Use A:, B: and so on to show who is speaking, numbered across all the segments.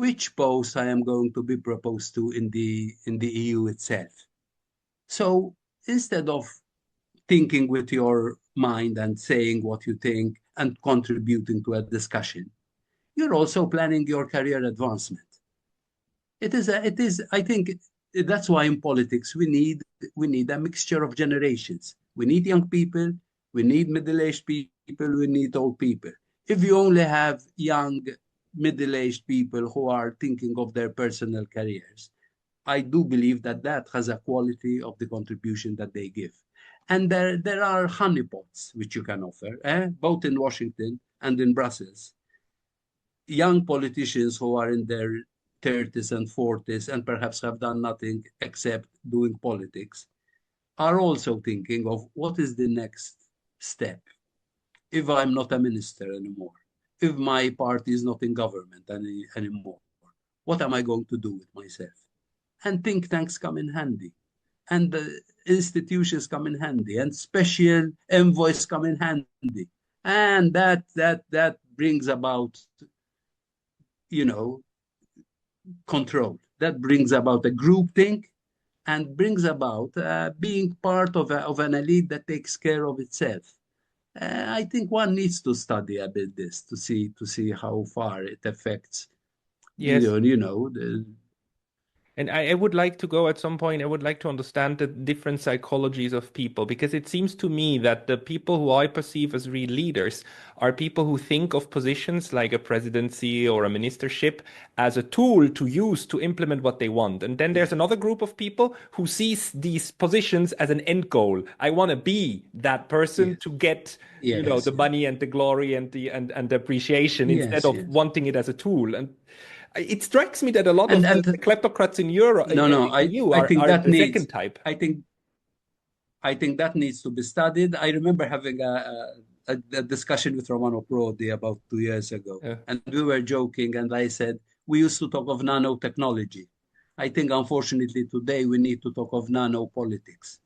A: which post I am going to be proposed to in the EU itself. So instead of thinking with your mind and saying what you think and contributing to a discussion, you're also planning your career advancement. I think that's why in politics we need a mixture of generations. We need young people, we need middle-aged people, we need old people. If you only have young, middle-aged people who are thinking of their personal careers, I do believe that that has a quality of the contribution that they give. And there are honeypots which you can offer, both in Washington and in Brussels. Young politicians who are in their 30s and 40s and perhaps have done nothing except doing politics are also thinking of what is the next step if I'm not a minister anymore, if my party is not in government anymore, what am I going to do with myself? And think tanks come in handy, and the institutions come in handy, and special envoys come in handy, and that brings about, control. That brings about a group think, and brings about being part of an elite that takes care of itself. I think one needs to study a bit this to see how far it affects.
B: Yes.
A: The,
B: And I would like to go at some point, I would like to understand the different psychologies of people, because it seems to me that the people who I perceive as real leaders are people who think of positions like a presidency or a ministership as a tool to use to implement what they want. And then there's another group of people who sees these positions as an end goal. I want to be that person to get, the money and the glory and the appreciation instead of wanting it as a tool. And it strikes me that a lot of the kleptocrats in Europe,
A: I think
B: are
A: that
B: the
A: needs,
B: second type.
A: I think that needs to be studied. I remember having a discussion with Romano Prodi about 2 years ago, and we were joking, and I said, we used to talk of nanotechnology. I think, unfortunately, today we need to talk of nanopolitics.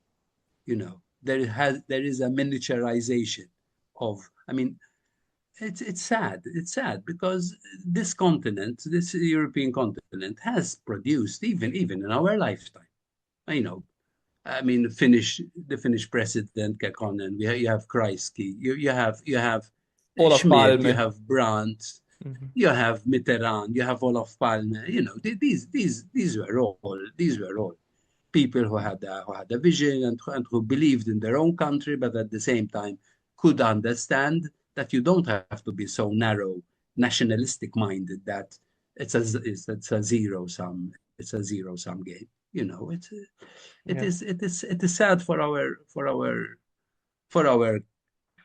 A: There is a miniaturization of, it's sad. It's sad because this continent, this European continent, has produced even in our lifetime. The Finnish president Kekkonen, you have Kreisky, you have
B: Olaf
A: Schmidt,
B: Palme.
A: you have Brandt, you have Mitterrand, you have Olaf Palme. These were all people who had a vision and who believed in their own country, but at the same time could understand that you don't have to be so narrow, nationalistic minded that it's a zero sum game. It is sad for our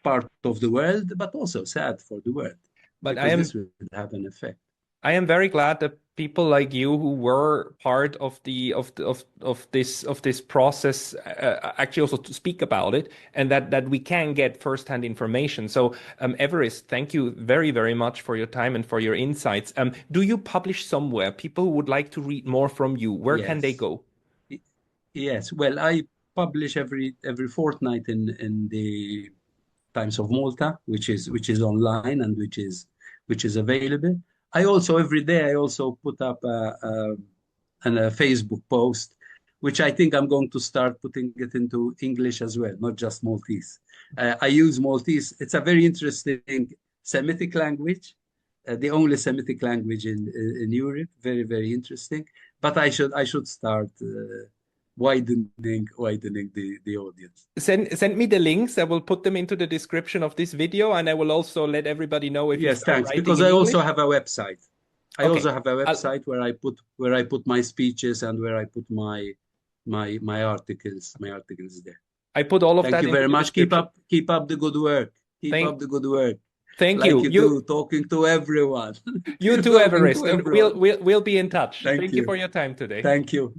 A: part of the world, but also sad for the world,
B: But
A: because this will have an effect.
B: I am very glad that people like you who were part of this process actually also to speak about it, and that we can get firsthand information. So Everest, thank you very, very much for your time and for your insights. Do you publish somewhere? People who would like to read more from you, where can they go?
A: Yes, well, I publish every fortnight in the Times of Malta, which is online and which is available. Every day I also put up a Facebook post, which I think I'm going to start putting it into English as well, not just Maltese. I use Maltese. It's a very interesting Semitic language, the only Semitic language in Europe. Very, very interesting. But I should start widening the audience.
B: Send me the links. I will put them into the description of this video, and I will also let everybody know if you start
A: thanks.
B: writing
A: Because
B: in
A: I
B: English.
A: also have a website. I also have a website where I put my speeches and where I put my articles there.
B: I put all of that.
A: Thank you very much. Keep up the good work. Keep up the good work.
B: Thank
A: like
B: you.
A: You do, talking to everyone.
B: You too, Everest. And we'll be in touch.
A: Thank
B: you for your time today.
A: Thank you.